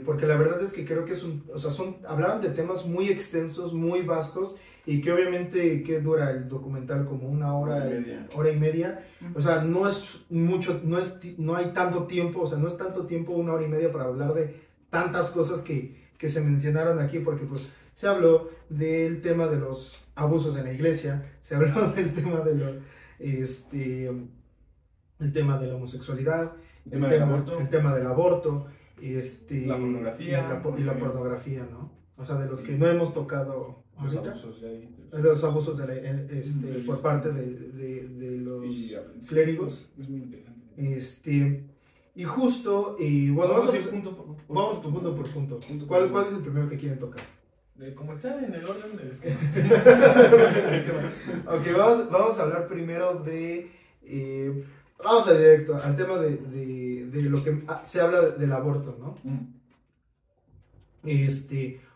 porque la verdad es que creo que hablaron de temas muy extensos, muy vastos, y que obviamente que dura el documental como una hora y media. O sea, no es mucho, no hay tanto tiempo, o sea, no es tanto tiempo, una hora y media, para hablar de tantas cosas que se mencionaron aquí, porque pues se habló del tema de los abusos en la iglesia, se habló del tema de el tema de la homosexualidad, el tema del aborto,
la pornografía
y la pornografía, ¿no? O sea, de los que no hemos tocado
los
ahorita,
abusos,
los abusos por parte de los clérigos.
Es muy interesante.
Y justo, bueno,
vamos a ir punto
por punto. ¿Cuál es el primero que quieren tocar?
Como está en el orden del esquema.
Ok, vamos a hablar primero de... vamos a directo al tema de lo que se habla del aborto, ¿no?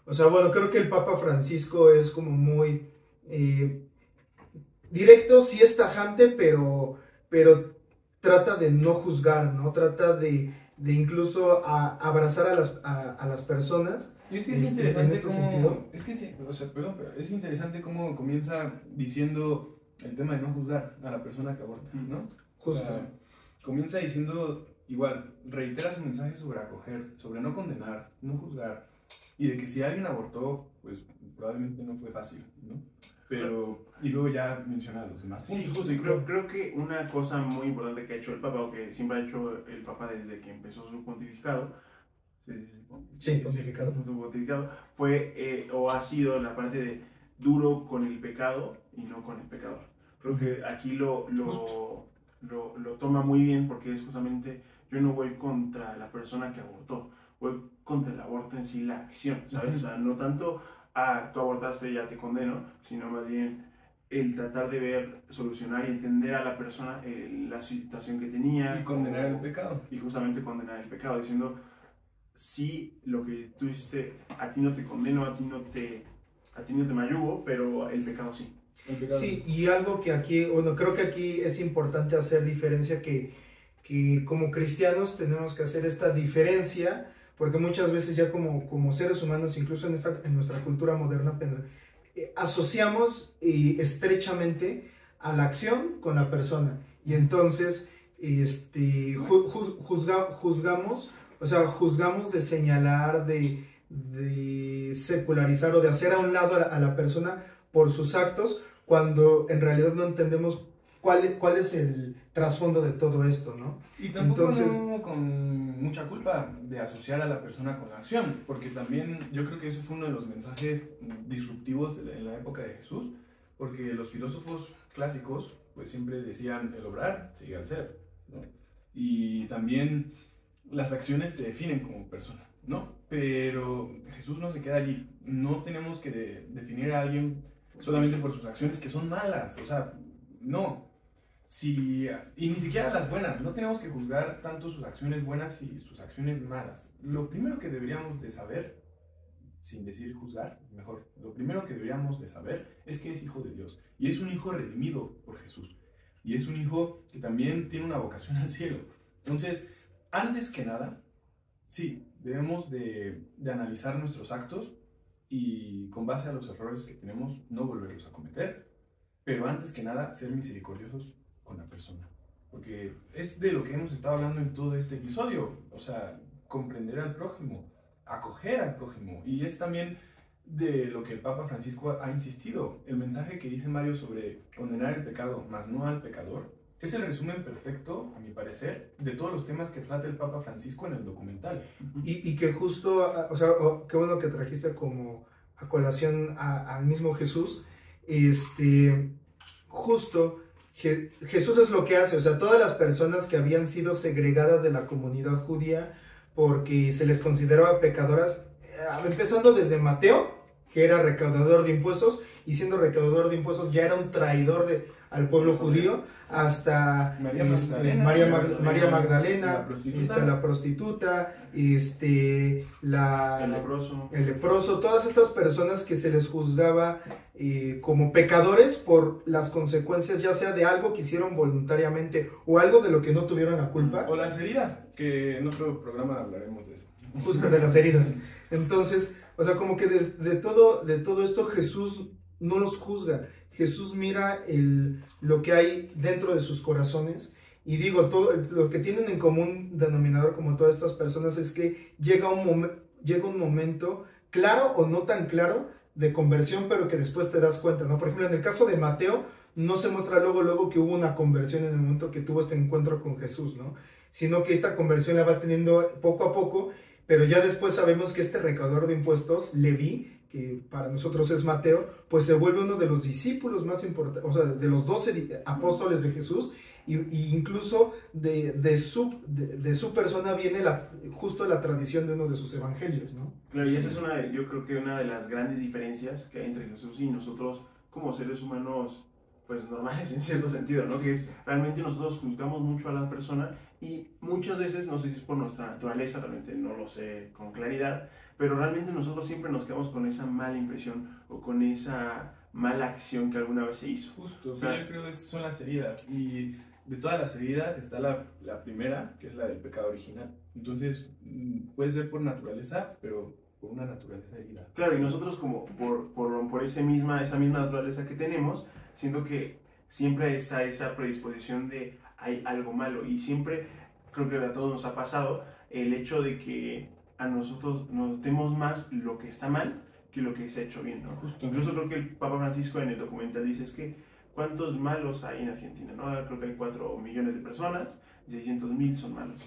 O sea, bueno, creo que el Papa Francisco es como muy directo, sí es tajante, pero trata de no juzgar, ¿no? Trata de incluso abrazar a las personas.
Y es que es interesante
sentido.
Es que sí, o sea, perdón, pero es interesante cómo comienza diciendo el tema de no juzgar a la persona que aborta, ¿no?
Justo.
O sea, comienza diciendo, igual, reitera su mensaje sobre acoger, sobre no condenar, no juzgar, y de que si alguien abortó, pues probablemente no fue fácil, ¿no? Pero, y luego ya menciona los demás puntos.
Sí, justo, y creo que una cosa muy importante que ha hecho el Papa, o que siempre ha hecho el Papa desde que empezó su pontificado,
pontificado.
Su pontificado, fue o ha sido la parte de duro con el pecado y no con el pecador. Creo que aquí lo toma muy bien, porque es justamente, yo no voy contra la persona que abortó, voy contra el aborto en sí, la acción, ¿sabes? O sea, no tanto, tú abortaste, ya te condeno, sino más bien el tratar de ver, solucionar y entender a la persona la situación que tenía.
Y condenar el pecado.
Y justamente condenar el pecado, diciendo, sí, lo que tú hiciste, a ti no te condeno, a ti no te mayugo, pero el pecado sí.
Sí, y algo que aquí, bueno, creo que aquí es importante hacer diferencia, que como cristianos tenemos que hacer esta diferencia, porque muchas veces ya como seres humanos, incluso en nuestra cultura moderna, asociamos estrechamente a la acción con la persona, y entonces juzgamos, o sea, juzgamos de señalar, de secularizar o de hacer a un lado a la persona por sus actos, cuando en realidad no entendemos cuál es el trasfondo de todo esto, ¿no?
Y tampoco no con mucha culpa de asociar a la persona con la acción, porque también yo creo que ese fue uno de los mensajes disruptivos en la época de Jesús, porque los filósofos clásicos pues siempre decían el obrar sigue al ser, ¿no? Y también las acciones te definen como persona, ¿no? Pero Jesús no se queda allí. No tenemos que definir a alguien solamente por sus acciones que son malas, o sea, no. Y ni siquiera las buenas, no tenemos que juzgar tanto sus acciones buenas y sus acciones malas. Lo primero que deberíamos de saber, sin decir juzgar, mejor, lo primero que deberíamos de saber es que es hijo de Dios, y es un hijo redimido por Jesús, y es un hijo que también tiene una vocación al cielo. Entonces, antes que nada, sí, debemos de analizar nuestros actos y con base a los errores que tenemos, no volverlos a cometer, pero antes que nada, ser misericordiosos con la persona, porque es de lo que hemos estado hablando en todo este episodio, o sea, comprender al prójimo, acoger al prójimo, y es también de lo que el Papa Francisco ha insistido. El mensaje que dice Mario sobre condenar el pecado, más no al pecador, es el resumen perfecto, a mi parecer, de todos los temas que trata el Papa Francisco en el documental.
Y que justo, o sea, qué bueno que trajiste como a colación al mismo Jesús. Justo, Jesús es lo que hace, o sea, todas las personas que habían sido segregadas de la comunidad judía porque se les consideraba pecadoras, empezando desde Mateo, que era recaudador de impuestos, y siendo recaudador de impuestos ya era un traidor al pueblo judío, hasta
María Magdalena,
María Magdalena,
la prostituta,
el leproso, todas estas personas que se les juzgaba como pecadores por las consecuencias, ya sea de algo que hicieron voluntariamente o algo de lo que no tuvieron la culpa.
O las heridas, que en otro programa hablaremos de eso.
Justo de las heridas. Entonces, o sea, como que de todo esto Jesús no los juzga. Jesús mira lo que hay dentro de sus corazones, y digo, todo lo que tienen en común denominador como todas estas personas es que llega un momento claro o no tan claro de conversión, pero que después te das cuenta, ¿no? Por ejemplo, en el caso de Mateo, no se muestra luego que hubo una conversión en el momento que tuvo este encuentro con Jesús, ¿no? Sino que esta conversión la va teniendo poco a poco, pero ya después sabemos que este recaudador de impuestos, Leví, que para nosotros es Mateo, pues se vuelve uno de los discípulos más importantes, o sea, de los 12 apóstoles de Jesús, y incluso de su persona viene justo la tradición de uno de sus evangelios, ¿no?
Claro, y esa es yo creo que una de las grandes diferencias que hay entre Jesús y nosotros como seres humanos, pues normales en cierto sentido, ¿no? Que es, realmente nosotros juzgamos mucho a la persona, y muchas veces, no sé si es por nuestra naturaleza, realmente no lo sé con claridad, pero realmente nosotros siempre nos quedamos con esa mala impresión o con esa mala acción que alguna vez se hizo.
Justo,
o sea,
yo creo que son las heridas, y de todas las heridas está la primera, que es la del pecado original. Entonces, puede ser por naturaleza, pero por una naturaleza herida.
Claro, y nosotros como por esa misma naturaleza que tenemos, siento que siempre está esa predisposición de hay algo malo, y siempre creo que a todos nos ha pasado el hecho de que a nosotros notemos más lo que está mal que lo que se ha hecho bien, ¿no?
Justo.
Incluso creo que el Papa Francisco en el documental dice es que ¿cuántos malos hay en Argentina? ¿No? Creo que hay 4 millones de personas y 600.000 son malos.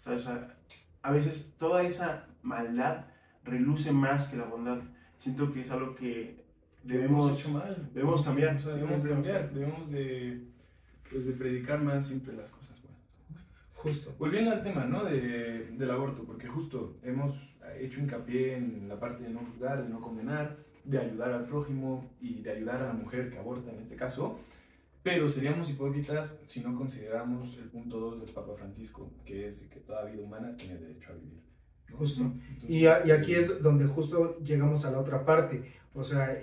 O sea, a veces toda esa maldad reluce más que la bondad. Siento que es algo que debemos cambiar.
O sea, debemos de predicar más siempre las cosas buenas.
Justo.
Volviendo al tema, ¿no? del aborto, porque justo hemos hecho hincapié en la parte de no juzgar, de no condenar, de ayudar al prójimo y de ayudar a la mujer que aborta en este caso, pero seríamos hipócritas si no consideramos el punto 2 del Papa Francisco, que es que toda vida humana tiene derecho a vivir, ¿no?
Justo.
Entonces,
Y aquí es donde justo llegamos a la otra parte. O sea,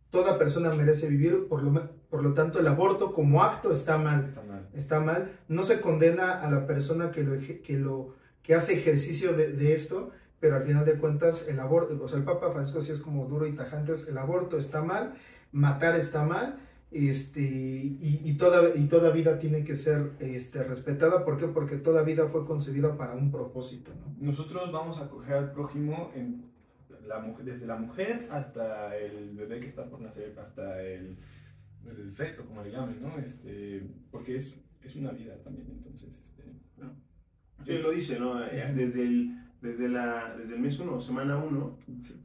toda persona merece vivir, por lo tanto el aborto como acto está mal. Está mal. No se condena a la persona que hace ejercicio de esto, pero al final de cuentas el aborto, o sea, el Papa Francisco sí es como duro y tajante, el aborto está mal, matar está mal, y toda vida tiene que ser respetada. ¿Por qué? Porque toda vida fue concebida para un propósito, ¿no?
Nosotros vamos a acoger al prójimo desde la mujer hasta el bebé que está por nacer, hasta el feto, como le llamen, ¿no? Porque es una vida también, entonces,
¿no? Sí, lo dice, ¿no? Desde el mes 1, semana 1,
sí.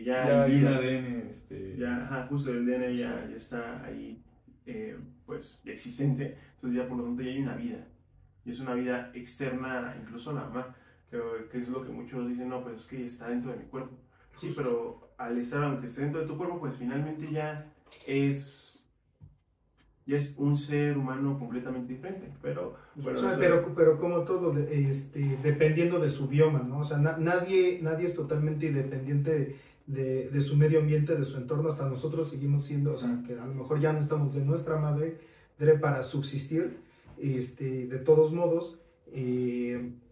ya hay
un
vida.
ADN,
justo el ADN ya está ahí, pues, ya existente. Entonces ya por lo tanto ya hay una vida. Y es una vida externa incluso a la mamá, que es lo que muchos dicen, no, pues es que está dentro de mi cuerpo. Sí, pero al estar, aunque esté dentro de tu cuerpo, pues finalmente ya es un ser humano completamente diferente. Pero
como todo, dependiendo de su bioma, ¿no? O sea, nadie es totalmente independiente de su medio ambiente, de su entorno. Hasta nosotros seguimos siendo, o sea, que a lo mejor ya no estamos de nuestra madre para subsistir, de todos modos,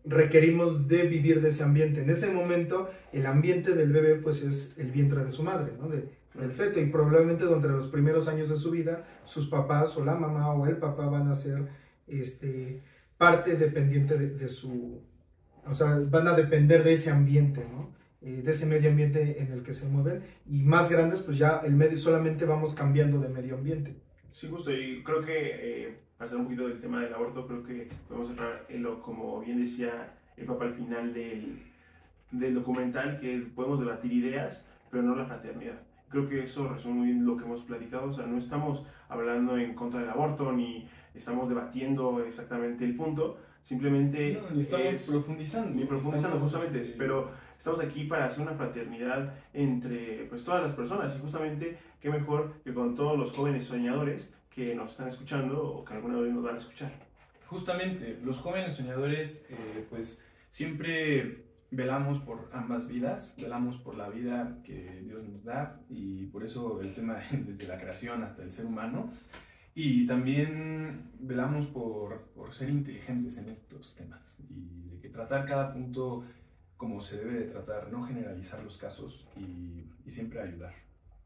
requerimos de vivir de ese ambiente. En ese momento, el ambiente del bebé, pues, es el vientre de su madre, ¿no? Del feto, y probablemente durante los primeros años de su vida, sus papás o la mamá o el papá van a ser parte dependiente de su, o sea, van a depender de ese ambiente, ¿no? De ese medio ambiente en el que se mueven, y más grandes, pues ya el medio, solamente vamos cambiando de medio ambiente.
Sí, justo, y creo que para hacer un poquito del tema del aborto, creo que podemos entrar en como bien decía el Papa al final del documental, que podemos debatir ideas, pero no la fraternidad. Creo que eso resume muy bien lo que hemos platicado. O sea, no estamos hablando en contra del aborto, ni estamos debatiendo exactamente el punto, simplemente
ni estamos profundizando.
Ni profundizando, justamente, pero Estamos aquí para hacer una fraternidad entre pues todas las personas, y justamente qué mejor que con todos los jóvenes soñadores que nos están escuchando o que alguna vez nos van a escuchar.
Justamente, los jóvenes soñadores, pues siempre velamos por ambas vidas, velamos por la vida que Dios nos da, y por eso el tema desde la creación hasta el ser humano, y también velamos por ser inteligentes en estos temas y de que tratar cada punto como se debe de tratar, no generalizar los casos y siempre ayudar.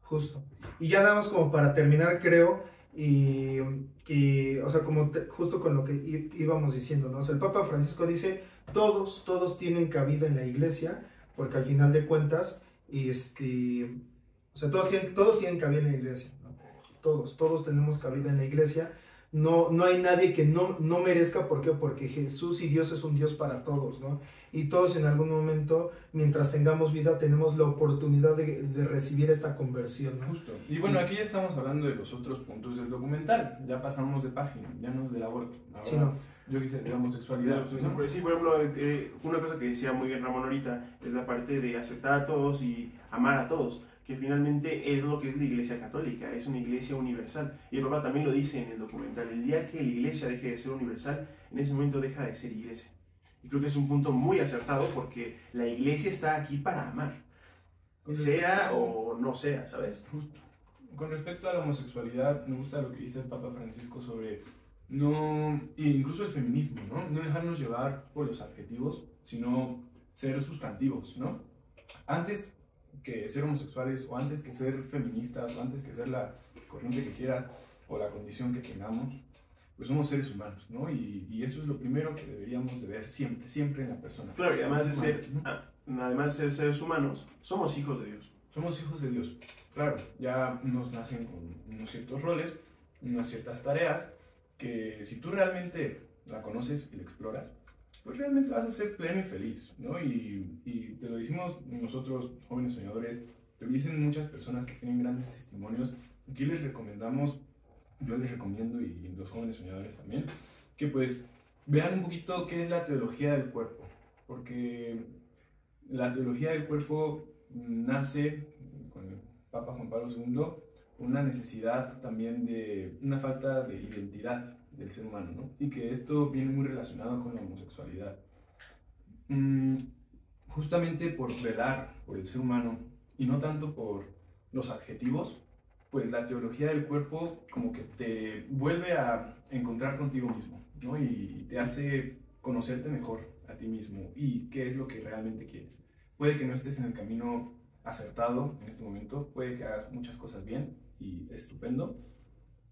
Justo. Y ya nada más como para terminar, creo, y que, o sea, como justo con lo que íbamos diciendo, ¿no? O sea, el Papa Francisco dice, todos tienen cabida en la iglesia, porque al final de cuentas, o sea, todos tienen cabida en la iglesia, ¿no? Todos tenemos cabida en la iglesia. No hay nadie que no merezca. ¿Por qué? Porque Jesús y Dios es un Dios para todos, ¿no? Y todos en algún momento, mientras tengamos vida, tenemos la oportunidad de recibir esta conversión, ¿no?
Justo. Y bueno, aquí ya estamos hablando de los otros puntos del documental. Ya pasamos de página, ya no es del aborto. Ahora,
Sí, no.
yo quise de la homosexualidad.
Pues sí, por ejemplo, una cosa que decía muy bien Ramón ahorita es la parte de aceptar a todos y amar a todos, que finalmente es lo que es la Iglesia Católica, es una iglesia universal. Y el Papa también lo dice en el documental, el día que la iglesia deje de ser universal, en ese momento deja de ser iglesia. Y creo que es un punto muy acertado porque la iglesia está aquí para amar, sea o no sea, ¿sabes?
Justo. Con respecto a la homosexualidad, me gusta lo que dice el Papa Francisco sobre no, e incluso el feminismo, ¿no? No dejarnos llevar por los adjetivos, sino ser sustantivos, ¿no? Antes que ser homosexuales, o antes que ser feministas, o antes que ser la corriente que quieras, o la condición que tengamos, pues somos seres humanos, ¿no? Y eso es lo primero que deberíamos de ver siempre en la persona.
Claro, y además de ser seres humanos, somos hijos de Dios.
Somos hijos de Dios. Claro, ya nos nacen con unos ciertos roles, unas ciertas tareas, que si tú realmente la conoces y la exploras, pues realmente vas a ser pleno y feliz, ¿no? Y te lo decimos nosotros, jóvenes soñadores, te lo dicen muchas personas que tienen grandes testimonios. Aquí les recomendamos, yo les recomiendo, y los jóvenes soñadores también, que pues vean un poquito qué es la teología del cuerpo, porque la teología del cuerpo nace con el Papa Juan Pablo II, una necesidad también de una falta de identidad del ser humano, ¿no? Y que esto viene muy relacionado con la homosexualidad. Justamente por velar por el ser humano y no tanto por los adjetivos, pues la teología del cuerpo como que te vuelve a encontrar contigo mismo, ¿no? Y te hace conocerte mejor a ti mismo y qué es lo que realmente quieres. Puede que no estés en el camino acertado en este momento, puede que hagas muchas cosas bien y estupendo,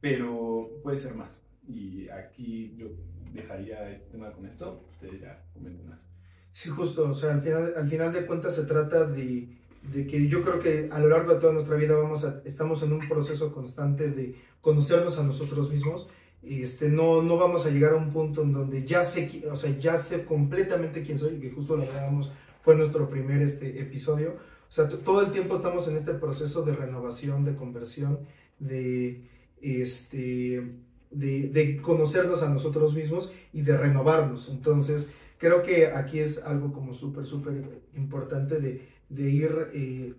pero puede ser más. Y aquí yo dejaría este tema con esto, ustedes ya comenten más.
Sí, justo, o sea, al final de cuentas se trata de que yo creo que a lo largo de toda nuestra vida estamos en un proceso constante de conocernos a nosotros mismos. Y no vamos a llegar a un punto en donde ya sé completamente quién soy, que justo lo hablábamos, fue nuestro primer episodio. O sea, todo el tiempo estamos en este proceso de renovación, de conversión, de conocernos a nosotros mismos y de renovarnos. Entonces, creo que aquí es algo como súper importante de ir,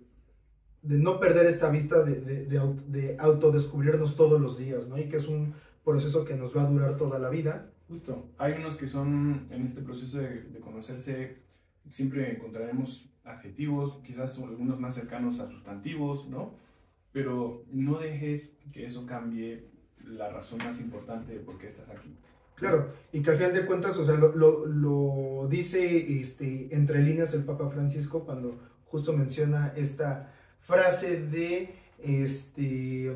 de no perder esta vista de autodescubrirnos todos los días, ¿no? Y que es un proceso que nos va a durar toda la vida.
Justo, hay unos que son en este proceso de conocerse, siempre encontraremos adjetivos, quizás algunos más cercanos a sustantivos, ¿no? Pero no dejes que eso cambie la razón más importante de por qué estás aquí.
Claro, y que al final de cuentas, o sea, lo dice entre líneas el Papa Francisco cuando justo menciona esta frase de que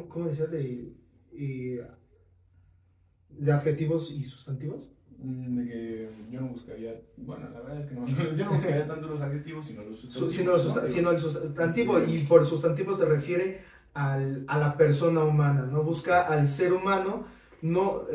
¿cómo decía? De adjetivos y sustantivos.
De que yo no buscaría, bueno, la verdad es que no, yo no buscaría tanto los adjetivos, sino los sustantivos.
Sino el sustantivo, y por sustantivo se refiere a la persona humana, ¿no? Busca al ser humano, no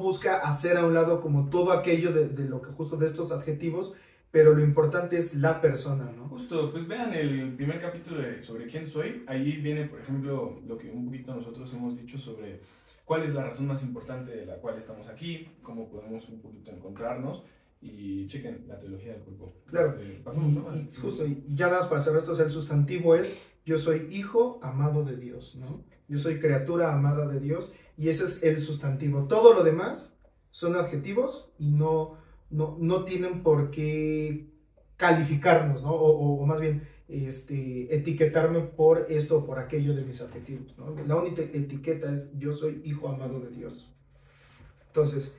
busca hacer a un lado como todo aquello de lo que justo de estos adjetivos, pero lo importante es la persona, ¿no?
Justo, pues vean el primer capítulo sobre quién soy, ahí viene, por ejemplo, lo que un poquito nosotros hemos dicho sobre cuál es la razón más importante de la cual estamos aquí, cómo podemos un poquito encontrarnos, y chequen la teología del cuerpo.
Claro,
Pasamos, ¿no?
y justo, y ya nada más para cerrar esto, o sea, el sustantivo es yo soy hijo amado de Dios, ¿no? Yo soy criatura amada de Dios, y ese es el sustantivo. Todo lo demás son adjetivos y no tienen por qué calificarnos, ¿no? O más bien etiquetarme por esto o por aquello de mis adjetivos, ¿no? La única etiqueta es yo soy hijo amado de Dios. Entonces,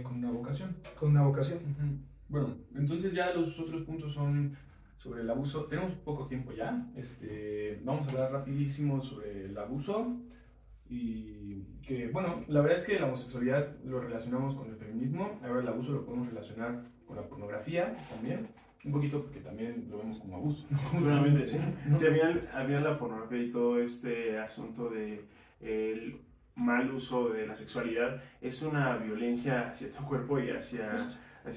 Con una vocación.
con una vocación.
Bueno, entonces ya los otros puntos son sobre el abuso. Tenemos poco tiempo ya. Vamos a hablar rapidísimo sobre el abuso. Y que, bueno, la verdad es que la homosexualidad lo relacionamos con el feminismo. Ahora el abuso lo podemos relacionar con la pornografía también. Un poquito porque también lo vemos como abuso.
Justamente, sí.
¿No?
Sí, había la pornografía y todo este asunto de el mal uso de la sexualidad es una violencia hacia tu cuerpo y hacia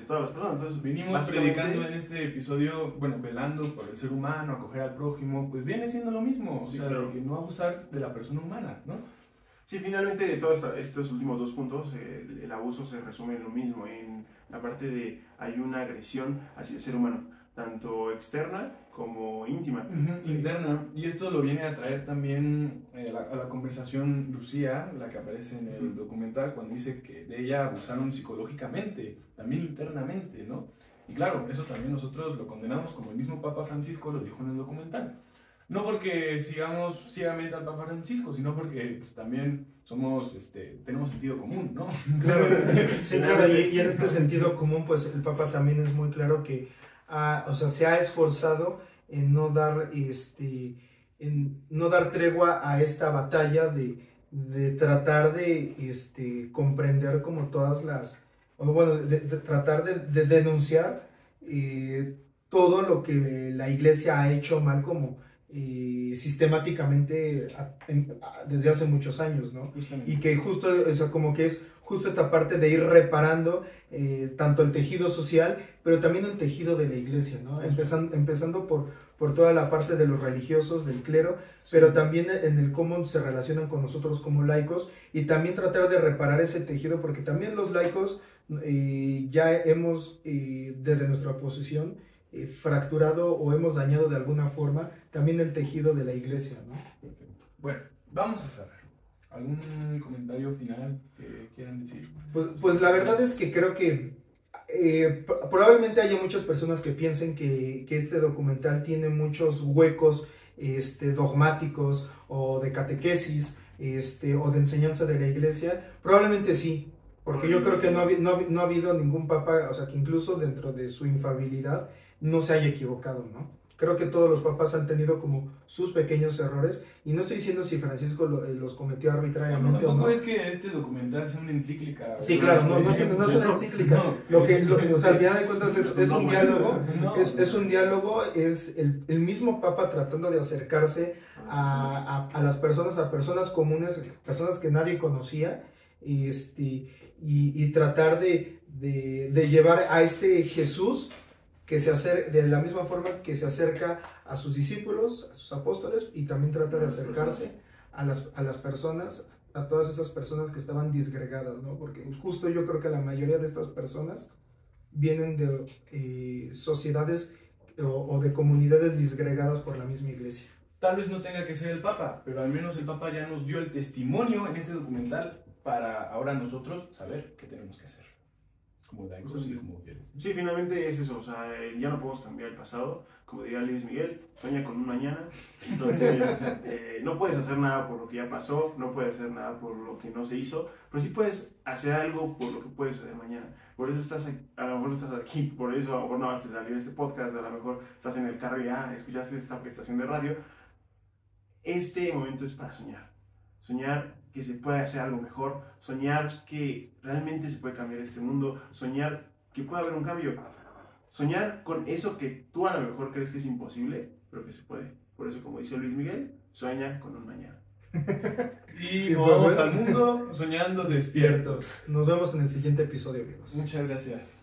todas las personas. Entonces,
Venimos
básicamente,
predicando en este episodio, bueno, velando por el ser humano, acoger al prójimo, pues viene siendo lo mismo,
Sí,
o sea,
claro.
de que no abusar de la persona humana, ¿no?
Sí, finalmente de todos estos últimos dos puntos, el abuso se resume en lo mismo, en la parte de hay una agresión hacia el ser humano, tanto externa como íntima.
Interna, y esto lo viene a traer también a la conversación Lucía, la que aparece en el documental, cuando dice que de ella abusaron psicológicamente, también internamente, ¿no? Y claro, eso también nosotros lo condenamos, como el mismo Papa Francisco lo dijo en el documental. No porque sigamos ciegamente al Papa Francisco, sino porque pues, también tenemos sentido común, ¿no?
Claro, sí, claro, y en este sentido común, pues el Papa también es muy claro que se ha esforzado en no dar, tregua a esta batalla de tratar de comprender como todas las, de tratar de denunciar todo lo que la Iglesia ha hecho mal como sistemáticamente desde hace muchos años, ¿no? Y que justo, o sea, como que es justo esta parte de ir reparando tanto el tejido social, pero también el tejido de la iglesia, ¿no? Empezando por toda la parte de los religiosos, del clero, pero también en el cómo se relacionan con nosotros como laicos, y también tratar de reparar ese tejido, porque también los laicos ya hemos, desde nuestra posición, fracturado o hemos dañado de alguna forma también el tejido de la iglesia, ¿no?
Perfecto. Bueno, vamos a cerrar. ¿Algún comentario final que quieran decir?
Pues la verdad es que creo que probablemente haya muchas personas que piensen que este documental tiene muchos huecos dogmáticos o de catequesis o de enseñanza de la iglesia. Probablemente sí, porque yo creo que no ha habido ningún papa, o sea, que incluso dentro de su infalibilidad no se haya equivocado, ¿no? Creo que todos los papas han tenido como sus pequeños errores, y no estoy diciendo si Francisco los cometió arbitrariamente
Tampoco
o no.
es que este documental sea una encíclica.
Sí, claro, no es una encíclica. O sea, al final de cuentas es un diálogo, es un diálogo, es el mismo papa tratando de acercarse a las personas, a personas comunes, personas que nadie conocía, y tratar de llevar a este Jesús que se acerca de la misma forma que se acerca a sus discípulos, a sus apóstoles, y también trata de acercarse a las personas, a todas esas personas que estaban disgregadas, ¿no? Porque justo yo creo que la mayoría de estas personas vienen de sociedades o de comunidades disgregadas por la misma iglesia.
Tal vez no tenga que ser el Papa, pero al menos el Papa ya nos dio el testimonio en ese documental para ahora nosotros saber qué tenemos que hacer. Como laicos y como fieles.
Sí, finalmente es eso, o sea, ya no podemos cambiar el pasado, como diría Luis Miguel, sueña con un mañana, entonces no puedes hacer nada por lo que ya pasó, no puedes hacer nada por lo que no se hizo, pero sí puedes hacer algo por lo que puede suceder mañana. Por eso estás, a lo mejor estás aquí, por eso a lo mejor no te salió este podcast, a lo mejor estás en el carro y escuchaste esta estación de radio. Este momento es para soñar que se puede hacer algo mejor, soñar que realmente se puede cambiar este mundo, soñar que puede haber un cambio, soñar con eso que tú a lo mejor crees que es imposible, pero que se puede. Por eso, como dice Luis Miguel, sueña con un mañana.
Y vamos al mundo soñando despiertos.
Nos vemos en el siguiente episodio, amigos.
Muchas gracias.